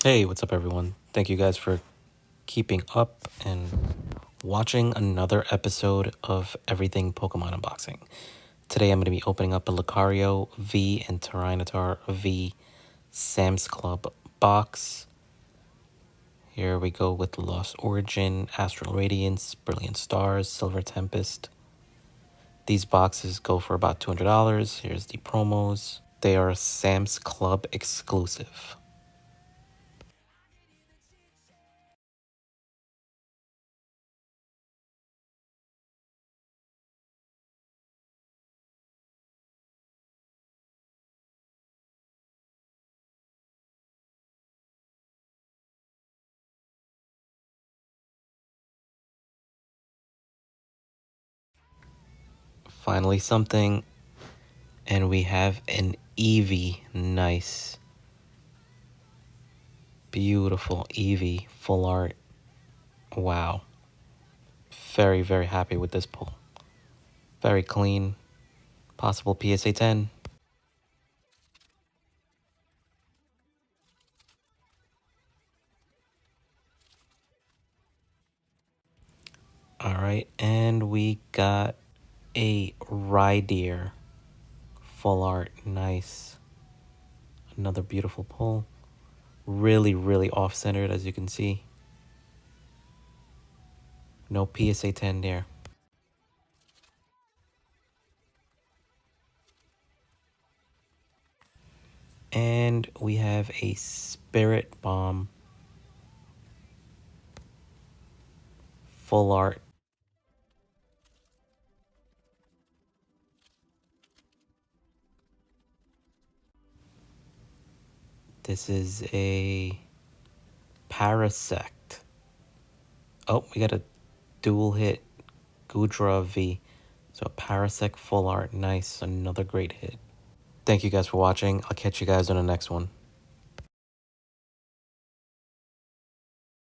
Hey, what's up, everyone? Thank you guys for keeping up and watching another episode of Everything Pokemon Unboxing. Today I'm going to be opening up a Lucario V and Tyranitar V Sam's Club box. Here we go with Lost Origin, Astral Radiance, Brilliant Stars, Silver Tempest. These boxes go for about $200. Here's the promos. They are Sam's Club exclusive. Finally something. And we have an Eevee. Nice. Beautiful Eevee. Full art. Wow. Very, very happy with this pull. Very clean. Possible PSA 10. Alright, and we got a Rhydeer. Full art. Nice. Another beautiful pull. Really, really off-centered, as you can see. No PSA 10 there. And we have a Spirit Bomb. Full art. This is a Parasect. Oh, we got a dual hit Gudra V. So Parasect full art. Nice. Another great hit. Thank you guys for watching. I'll catch you guys on the next one.